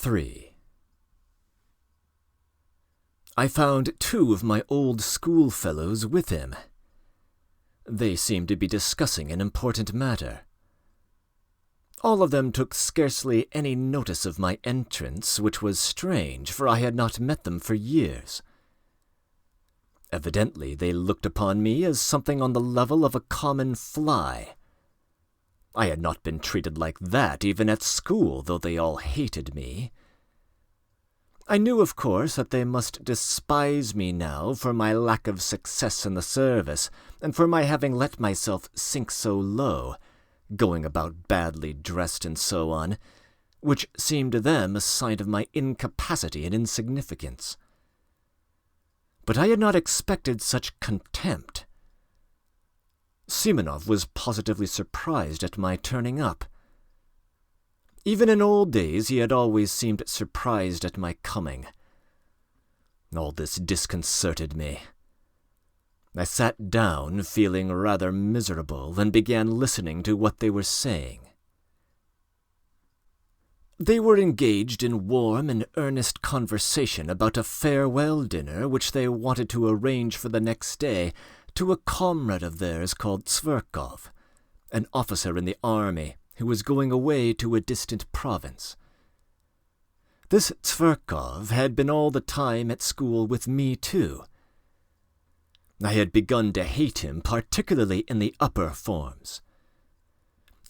II.III. I found 2 of my old schoolfellows with him. They seemed to be discussing an important matter. All of them took scarcely any notice of my entrance, which was strange, for I had not met them for years. Evidently they looked upon me as something on the level of a common fly. I had not been treated like that even at school, though they all hated me. I knew, of course, that they must despise me now for my lack of success in the service, and for my having let myself sink so low, going about badly dressed and so on, which seemed to them a sign of my incapacity and insignificance. But I had not expected such contempt. Simenov was positively surprised at my turning up. Even in old days he had always seemed surprised at my coming. All this disconcerted me. I sat down, feeling rather miserable, and began listening to what they were saying. They were engaged in warm and earnest conversation about a farewell dinner which they wanted to arrange for the next day to a comrade of theirs called II.III., an officer in the army who was going away to a distant province. This II.III. had been all the time at school with me too. I had begun to hate him, particularly in the upper forms.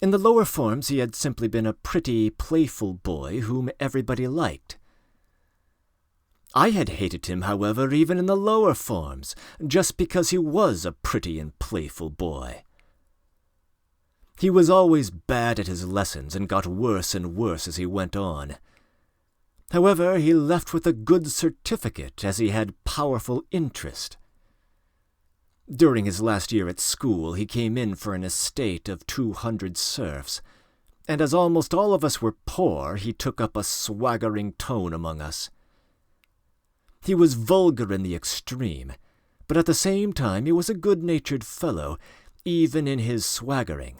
In the lower forms he had simply been a pretty, playful boy whom everybody liked. I had hated him, however, even in the lower forms, just because he was a pretty and playful boy. He was always bad at his lessons and got worse and worse as he went on. However, he left with a good certificate as he had powerful interest. During his last year at school, he came in for an estate of 200 serfs, and as almost all of us were poor, he took up a swaggering tone among us. He was vulgar in the extreme, but at the same time he was a good-natured fellow, even in his swaggering.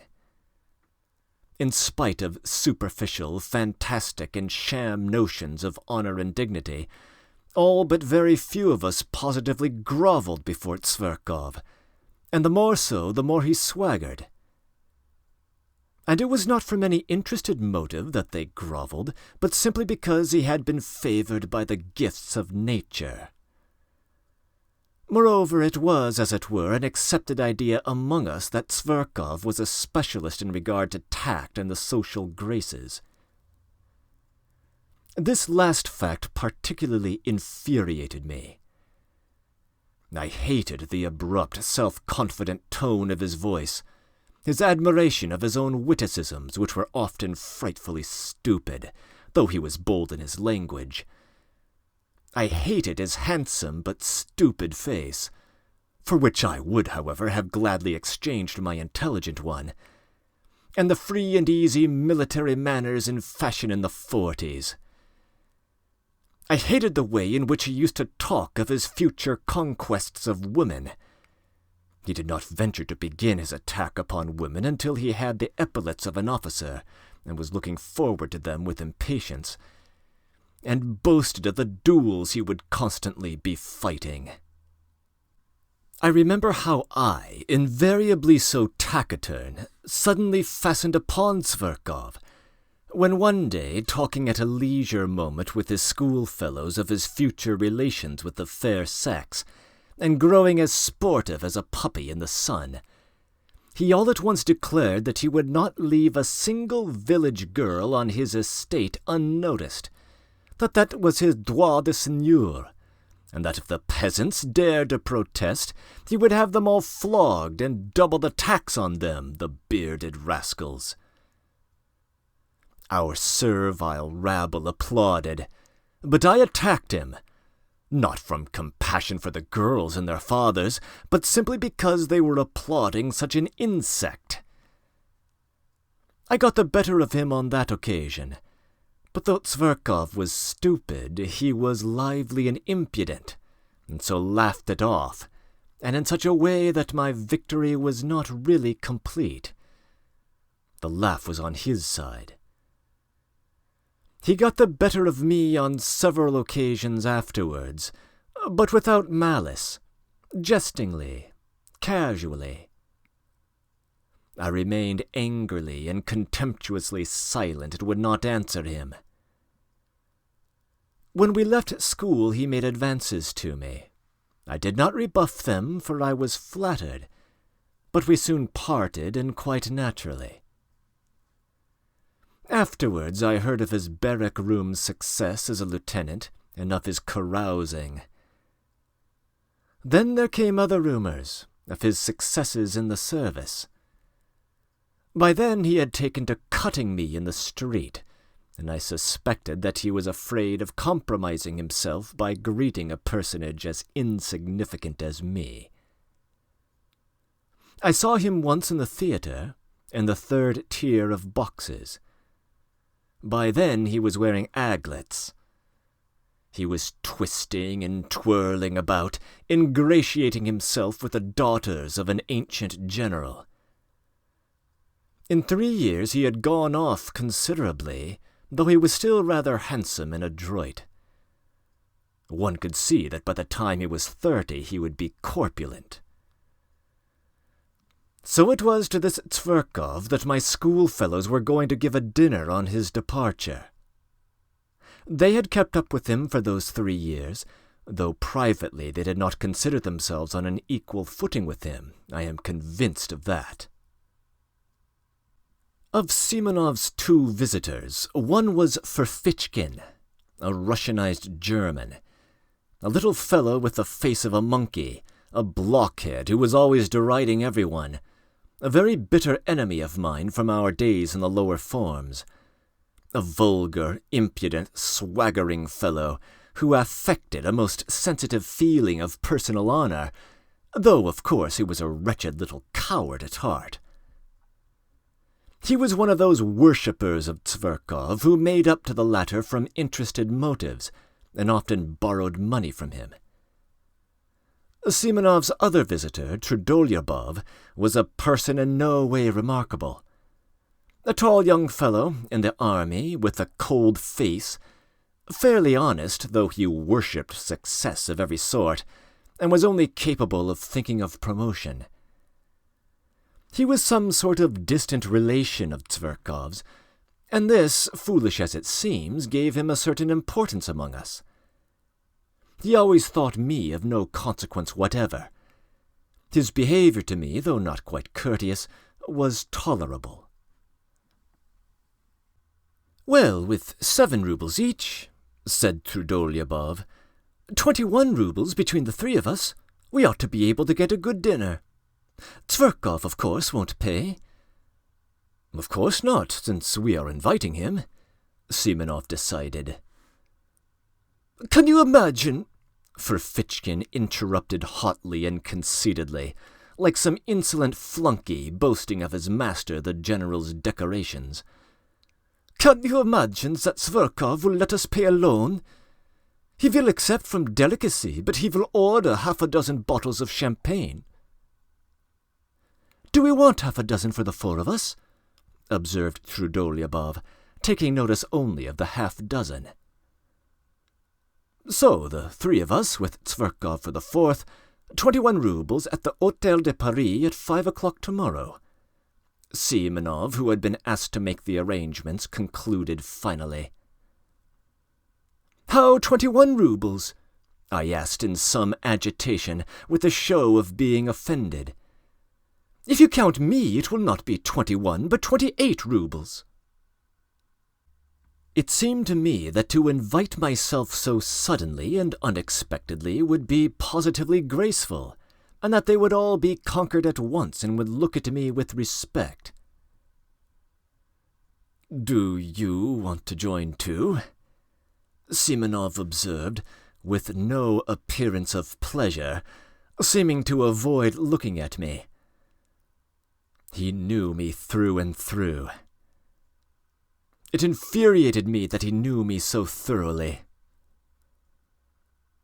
In spite of superficial, fantastic, and sham notions of honor and dignity, all but very few of us positively grovelled before II.III., and the more so, the more he swaggered. And it was not from any interested motive that they grovelled, but simply because he had been favoured by the gifts of nature. Moreover, it was, as it were, an accepted idea among us that II.III. was a specialist in regard to tact and the social graces. This last fact particularly infuriated me. I hated the abrupt, self-confident tone of his voice, his admiration of his own witticisms, which were often frightfully stupid, though he was bold in his language. I hated his handsome but stupid face, for which I would, however, have gladly exchanged my intelligent one, and the free and easy military manners in fashion in the 40s. I hated the way in which he used to talk of his future conquests of women. He did not venture to begin his attack upon women until he had the epaulets of an officer, and was looking forward to them with impatience, and boasted of the duels he would constantly be fighting. I remember how I, invariably so taciturn, suddenly fastened upon II.III., when one day, talking at a leisure moment with his schoolfellows of his future relations with the fair sex, and growing as sportive as a puppy in the sun, he all at once declared that he would not leave a single village girl on his estate unnoticed, that was his droit de seigneur, and that if the peasants dared to protest, he would have them all flogged and double the tax on them, the bearded rascals. Our servile rabble applauded, but I attacked him, not from compassion for the girls and their fathers, but simply because they were applauding such an insect. I got the better of him on that occasion, but though II.III. was stupid, he was lively and impudent, and so laughed it off, and in such a way that my victory was not really complete. The laugh was on his side. He got the better of me on several occasions afterwards, but without malice, jestingly, casually. I remained angrily and contemptuously silent and would not answer him. When we left school, he made advances to me. I did not rebuff them, for I was flattered, but we soon parted, and quite naturally. Afterwards I heard of his barrack-room success as a lieutenant, and of his carousing. Then there came other rumors of his successes in the service. By then he had taken to cutting me in the street, and I suspected that he was afraid of compromising himself by greeting a personage as insignificant as me. I saw him once in the theatre, in the third tier of boxes. By then he was wearing aglets. He was twisting and twirling about, ingratiating himself with the daughters of an ancient general. In 3 years he had gone off considerably, though he was still rather handsome and adroit. One could see that by the time he was 30 he would be corpulent. So it was to this Tverkov that my schoolfellows were going to give a dinner on his departure. They had kept up with him for those 3 years, though privately they did not consider themselves on an equal footing with him. I am convinced of that. Of Simenov's 2 visitors, one was Ferfitchkin, a Russianized German, a little fellow with the face of a monkey, a blockhead who was always deriding everyone, a very bitter enemy of mine from our days in the lower forms, a vulgar, impudent, swaggering fellow who affected a most sensitive feeling of personal honor, though, of course, he was a wretched little coward at heart. He was one of those worshippers of Tverkov who made up to the latter from interested motives, and often borrowed money from him. Simenov's other visitor, II.III., was a person in no way remarkable. A tall young fellow in the army, with a cold face, fairly honest, though he worshipped success of every sort, and was only capable of thinking of promotion. He was some sort of distant relation of Tverkov's, and this, foolish as it seems, gave him a certain importance among us. He always thought me of no consequence whatever. His behavior to me, though not quite courteous, was tolerable. "Well, with 7 roubles each," said II.III., 21 roubles between the 3 of us, we ought to be able to get a good dinner. Tverkov, of course, won't pay." "Of course not, since we are inviting him," Simenov decided. "Can you imagine?" Ferfitchkin interrupted hotly and conceitedly, like some insolent flunkey boasting of his master the general's decorations. "Can you imagine that Tverkov will let us pay alone? He will accept from delicacy, but he will order 6 bottles of champagne." "Do we want 6 for the 4 of us?" observed II.III., taking notice only of the 6. "So the 3 of us, with Tverkov for the 4th, 21 roubles at the Hôtel de Paris at 5 o'clock tomorrow," Simenov, who had been asked to make the arrangements, concluded finally. "How 21 roubles?" I asked in some agitation, with a show of being offended. "If you count me, it will not be 21, but 28 roubles." It seemed to me that to invite myself so suddenly and unexpectedly would be positively graceful, and that they would all be conquered at once and would look at me with respect. "Do you want to join too?" Simenov observed, with no appearance of pleasure, seeming to avoid looking at me. He knew me through and through. It infuriated me that he knew me so thoroughly.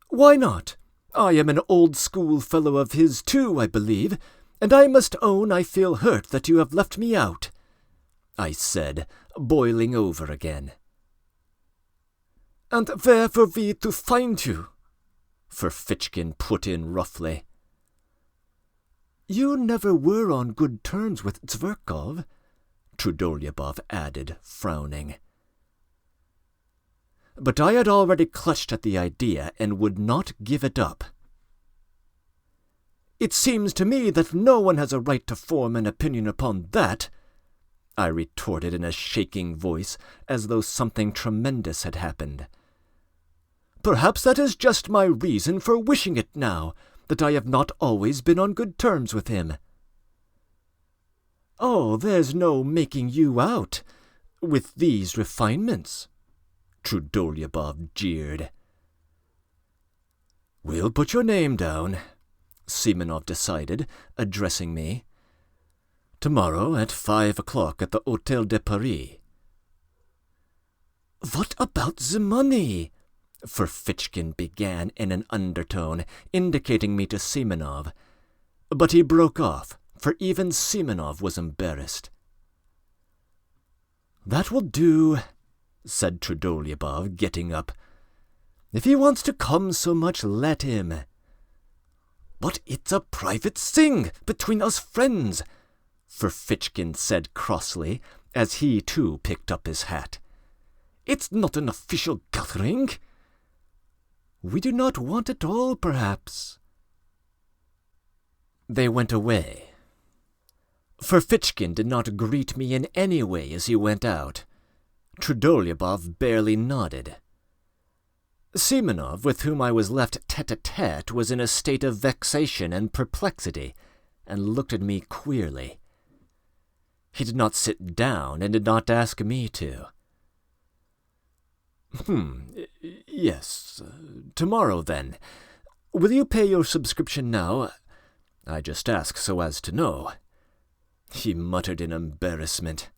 "Why not? I am an old schoolfellow of his too, I believe, and I must own I feel hurt that you have left me out," I said, boiling over again. "And where were we to find you?" Ferfitchkin put in roughly. "You never were on good terms with Zverkov," Trudolyubov added, frowning. But I had already clutched at the idea and would not give it up. "It seems to me that no one has a right to form an opinion upon that," I retorted in a shaking voice, as though something tremendous had happened. "Perhaps that is just my reason for wishing it now, that I have not always been on good terms with him." "Oh, there's no making you out, with these refinements," Trudolyubov jeered. "We'll put your name down," Simenov decided, addressing me. "Tomorrow at 5 o'clock at the II.III." "What about the money?" Ferfitchkin began in an undertone, indicating me to Simenov. But he broke off, for even Simenov was embarrassed. "That will do," said Trudolyubov, getting up. "If he wants to come so much, let him." "But it's a private thing between us friends," Ferfitchkin said crossly, as he too picked up his hat. "It's not an official gathering." "We do not want it all, perhaps." They went away. Ferfitchkin did not greet me in any way as he went out. Trudolyubov barely nodded. Simenov, with whom I was left tete-a-tete, was in a state of vexation and perplexity, and looked at me queerly. He did not sit down, and did not ask me to. Yes, tomorrow, then. Will you pay your subscription now? I just ask so as to know." He muttered in embarrassment.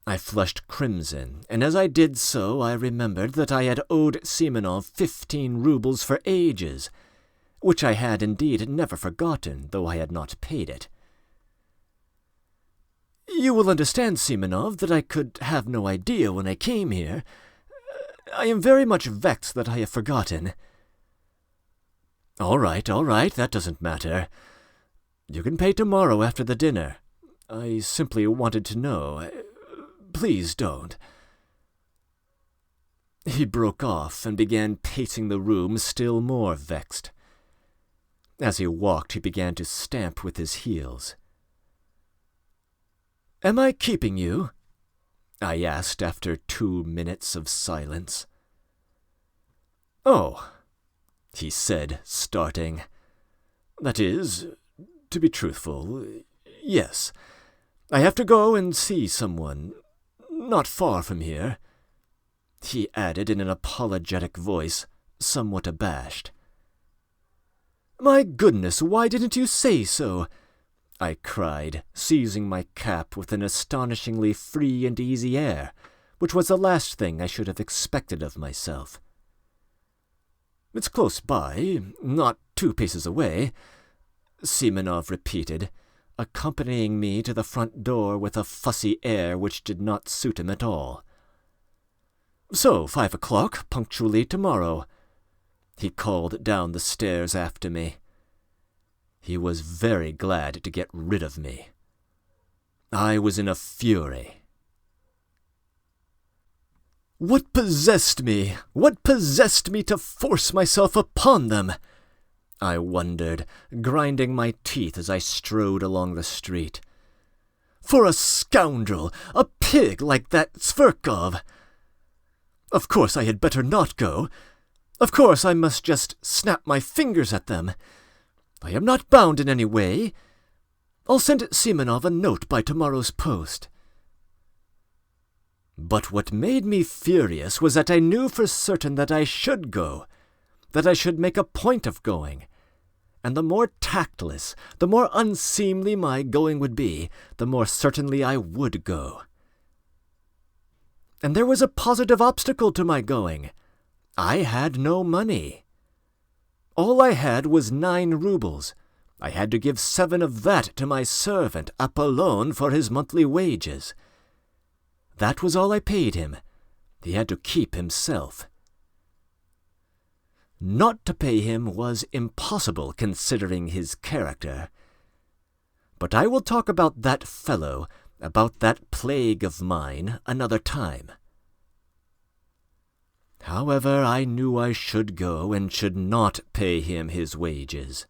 I flushed crimson, and as I did so I remembered that I had owed Simenov 15 rubles for ages, which I had indeed never forgotten, though I had not paid it. "You will understand, Simenov, that I could have no idea when I came here. I am very much vexed that I have forgotten." All right, that doesn't matter. You can pay tomorrow after the dinner. I simply wanted to know. Please don't." He broke off and began pacing the room, still more vexed. As he walked, he began to stamp with his heels. "Am I keeping you?" I asked after 2 minutes of silence. "Oh," he said, starting. "That is, to be truthful, yes. I have to go and see someone, not far from here," he added in an apologetic voice, somewhat abashed. "My goodness, why didn't you say so?" I cried, seizing my cap with an astonishingly free and easy air, which was the last thing I should have expected of myself. "It's close by, not 2 paces away," Simenov repeated, accompanying me to the front door with a fussy air which did not suit him at all. "So, 5 o'clock, punctually tomorrow," he called down the stairs after me. He was very glad to get rid of me. I was in a fury. What possessed me? What possessed me to force myself upon them? I wondered, grinding my teeth as I strode along the street. For a scoundrel, a pig like that Zverkov! Of course I had better not go. Of course I must just snap my fingers at them. I am not bound in any way. I'll send Simenov a note by tomorrow's post. But what made me furious was that I knew for certain that I should go, that I should make a point of going, and the more tactless, the more unseemly my going would be, the more certainly I would go. And there was a positive obstacle to my going. I had no money. All I had was 9 rubles. I had to give 7 of that to my servant, Apollon, for his monthly wages. That was all I paid him, He had to keep himself. Not to pay him was impossible considering his character. But I will talk about that fellow, about that plague of mine, another time. However, I knew I should go and should not pay him his wages.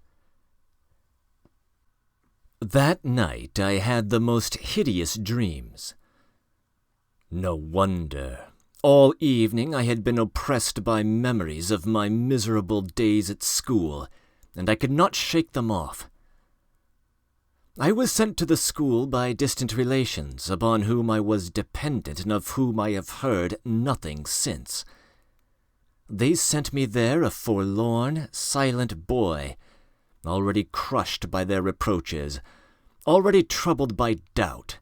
That night I had the most hideous dreams. No wonder. All evening I had been oppressed by memories of my miserable days at school, and I could not shake them off. I was sent to the school by distant relations, upon whom I was dependent and of whom I have heard nothing since. They sent me there a forlorn, silent boy, already crushed by their reproaches, already troubled by doubt,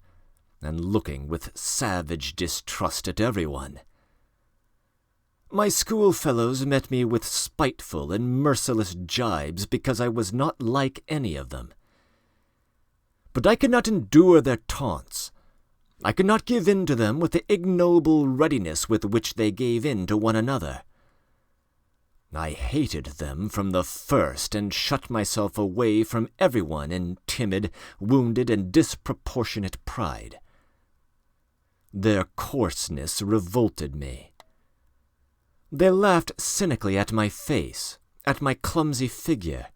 and looking with savage distrust at everyone. My schoolfellows met me with spiteful and merciless jibes because I was not like any of them. But I could not endure their taunts. I could not give in to them with the ignoble readiness with which they gave in to one another. I hated them from the first, and shut myself away from everyone in timid, wounded, and disproportionate pride. Their coarseness revolted me. They laughed cynically at my face, at my clumsy figure.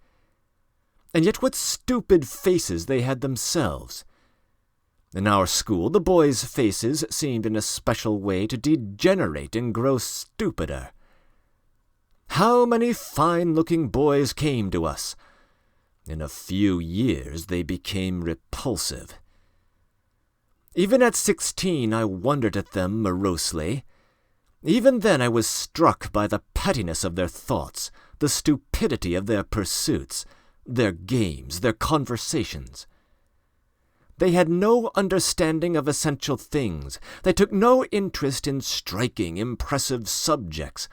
And yet what stupid faces they had themselves! In our school, the boys' faces seemed in a special way to degenerate and grow stupider. How many fine-looking boys came to us! In a few years they became repulsive. Even at 16 I wondered at them morosely. Even then I was struck by the pettiness of their thoughts, the stupidity of their pursuits, their games, their conversations. They had no understanding of essential things. They took no interest in striking, impressive subjects,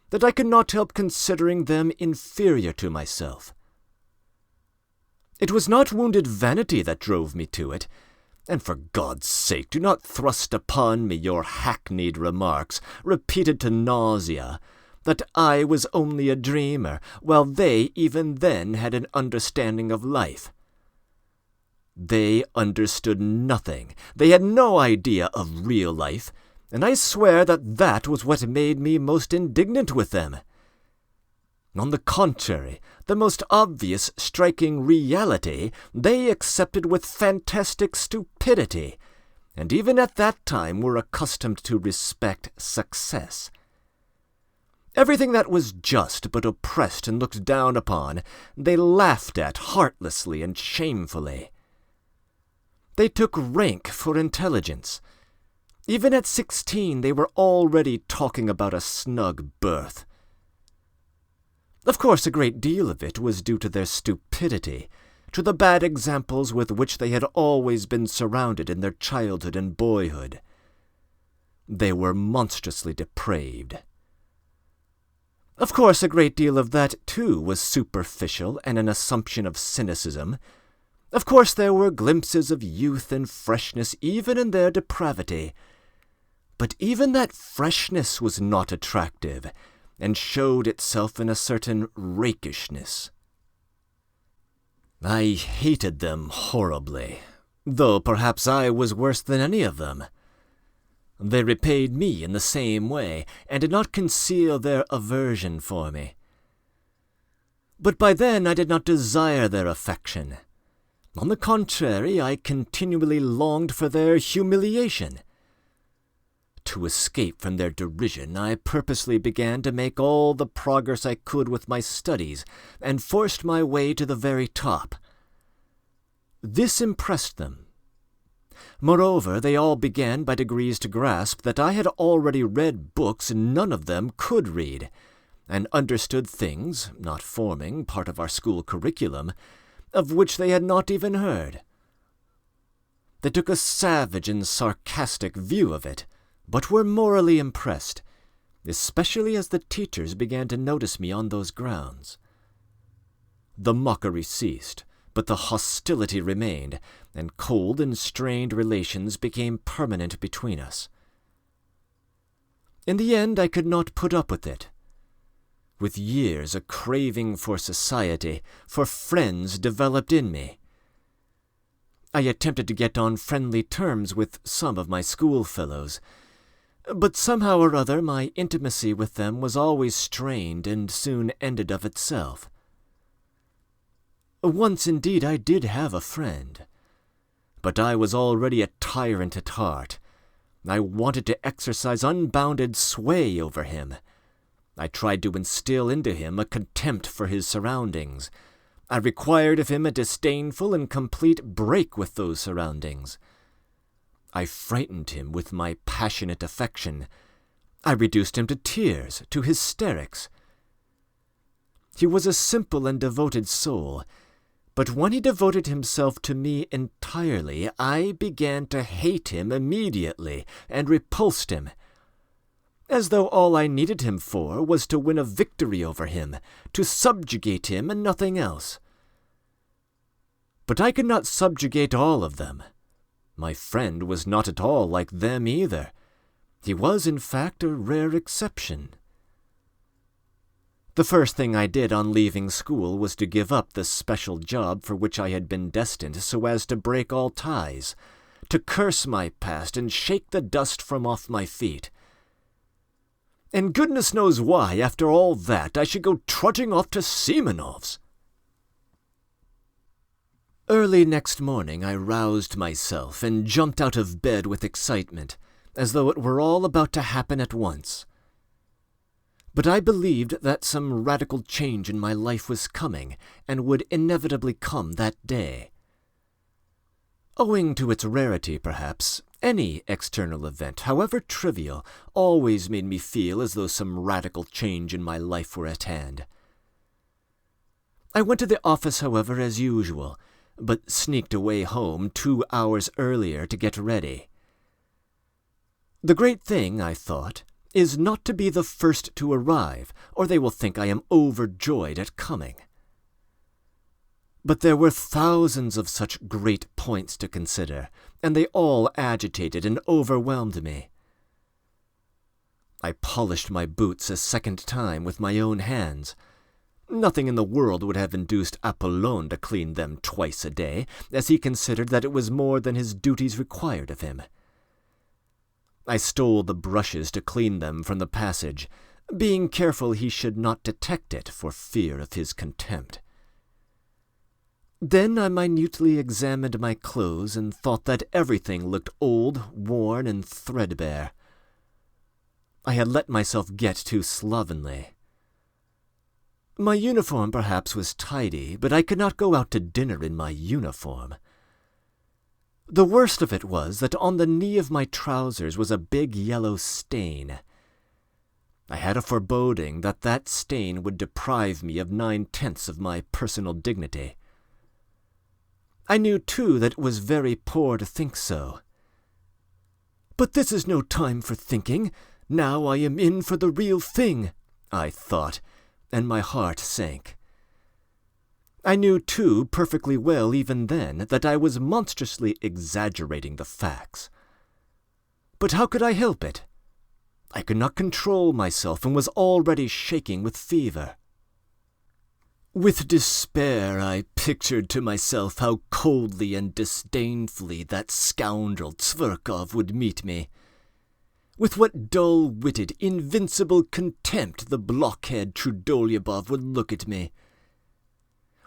that I could not help considering them inferior to myself. It was not wounded vanity that drove me to it, and for God's sake do not thrust upon me your hackneyed remarks, repeated to nausea, that I was only a dreamer, while they even then had an understanding of life. They understood nothing. They had no idea of real life, and I swear that that was what made me most indignant with them. On the contrary, the most obvious, striking reality they accepted with fantastic stupidity, and even at that time were accustomed to respect success. Everything that was just but oppressed and looked down upon, they laughed at heartlessly and shamefully. They took rank for intelligence. Even at 16 they were already talking about a snug berth. Of course, a great deal of it was due to their stupidity, to the bad examples with which they had always been surrounded in their childhood and boyhood. They were monstrously depraved. Of course, a great deal of that, too, was superficial and an assumption of cynicism. Of course, there were glimpses of youth and freshness even in their depravity. But even that freshness was not attractive, and showed itself in a certain rakishness. I hated them horribly, though perhaps I was worse than any of them. They repaid me in the same way, and did not conceal their aversion for me. But by then I did not desire their affection. On the contrary, I continually longed for their humiliation. To escape from their derision, I purposely began to make all the progress I could with my studies, and forced my way to the very top. This impressed them. Moreover, they all began by degrees to grasp that I had already read books none of them could read, and understood things, not forming part of our school curriculum, of which they had not even heard. They took a savage and sarcastic view of it, but were morally impressed, especially as the teachers began to notice me on those grounds. The mockery ceased, but the hostility remained, and cold and strained relations became permanent between us. In the end, I could not put up with it. With years, a craving for society, for friends, developed in me. I attempted to get on friendly terms with some of my schoolfellows, but somehow or other my intimacy with them was always strained and soon ended of itself. Once indeed I did have a friend, but I was already a tyrant at heart. I wanted to exercise unbounded sway over him. I tried to instill into him a contempt for his surroundings. I required of him a disdainful and complete break with those surroundings. I frightened him with my passionate affection. I reduced him to tears, to hysterics. He was a simple and devoted soul, but when he devoted himself to me entirely, I began to hate him immediately and repulsed him, as though all I needed him for was to win a victory over him, to subjugate him and nothing else. But I could not subjugate all of them. My friend was not at all like them either. He was, in fact, a rare exception. The first thing I did on leaving school was to give up the special job for which I had been destined so as to break all ties, to curse my past and shake the dust from off my feet. And goodness knows why, after all that, I should go trudging off to Simenov's. Early next morning I roused myself and jumped out of bed with excitement, as though it were all about to happen at once. But I believed that some radical change in my life was coming, and would inevitably come that day. Owing to its rarity, perhaps, any external event, however trivial, always made me feel as though some radical change in my life were at hand. I went to the office, however, as usual, but sneaked away home 2 hours earlier to get ready. The great thing, I thought, is not to be the first to arrive, or they will think I am overjoyed at coming. But there were thousands of such great points to consider, and they all agitated and overwhelmed me. I polished my boots a second time with my own hands. Nothing in the world would have induced Apollon to clean them twice a day, as he considered that it was more than his duties required of him. I stole the brushes to clean them from the passage, being careful he should not detect it for fear of his contempt. Then I minutely examined my clothes and thought that everything looked old, worn, and threadbare. I had let myself get too slovenly. My uniform perhaps was tidy, but I could not go out to dinner in my uniform. The worst of it was that on the knee of my trousers was a big yellow stain. I had a foreboding that that stain would deprive me of 9/10 of my personal dignity. I knew, too, that it was very poor to think so. But this is no time for thinking. Now I am in for the real thing, I thought, and my heart sank. I knew, too, perfectly well even then, that I was monstrously exaggerating the facts. But how could I help it? I could not control myself and was already shaking with fever. With despair I pictured to myself how coldly and disdainfully that scoundrel Tverkov would meet me. With what dull-witted, invincible contempt the blockhead Trudolyubov would look at me.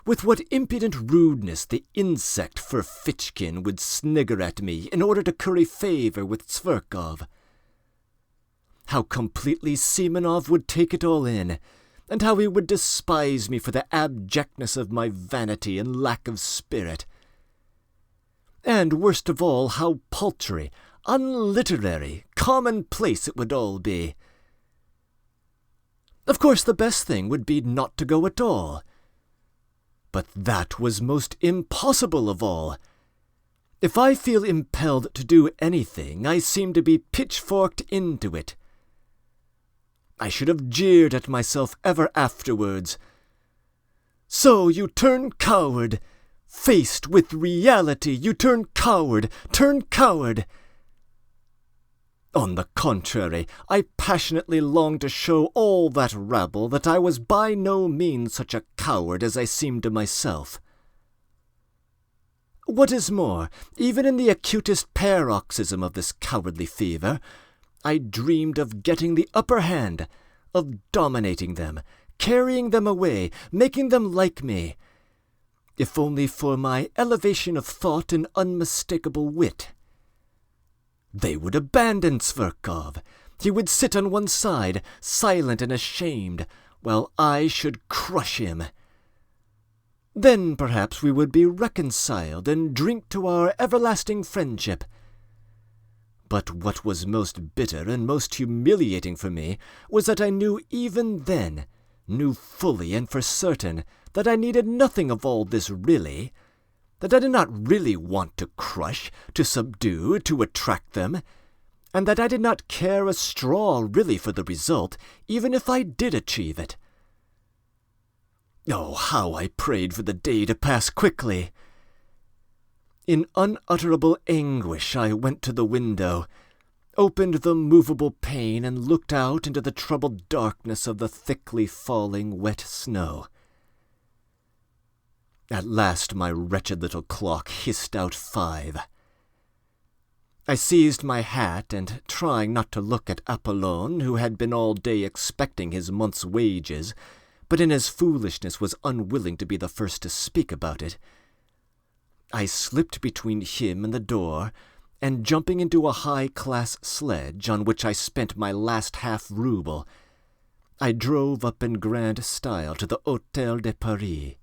With what impudent rudeness the insect Ferfitchkin would snigger at me in order to curry favor with Tverkov. How completely Simenov would take it all in, and how he would despise me for the abjectness of my vanity and lack of spirit. And, worst of all, how paltry, unliterary, commonplace it would all be. Of course, the best thing would be not to go at all. But that was most impossible of all. If I feel impelled to do anything, I seem to be pitchforked into it. I should have jeered at myself ever afterwards. So you turn coward. Faced with reality, you turn coward. Turn coward. On the contrary, I passionately longed to show all that rabble that I was by no means such a coward as I seemed to myself. What is more, even in the acutest paroxysm of this cowardly fever, I dreamed of getting the upper hand, of dominating them, carrying them away, making them like me, if only for my elevation of thought and unmistakable wit. They would abandon Zverkov. He would sit on one side, silent and ashamed, while I should crush him. Then perhaps we would be reconciled and drink to our everlasting friendship. But what was most bitter and most humiliating for me was that I knew even then, knew fully and for certain, that I needed nothing of all this really, that I did not really want to crush, to subdue, to attract them, and that I did not care a straw really for the result, even if I did achieve it. Oh, how I prayed for the day to pass quickly! In unutterable anguish I went to the window, opened the movable pane, and looked out into the troubled darkness of the thickly falling wet snow. At last my wretched little clock hissed out 5. I seized my hat, and, trying not to look at Apollon, who had been all day expecting his month's wages, but in his foolishness was unwilling to be the first to speak about it, I slipped between him and the door, and jumping into a high-class sledge, on which I spent my last half-rouble, I drove up in grand style to the Hotel de Paris.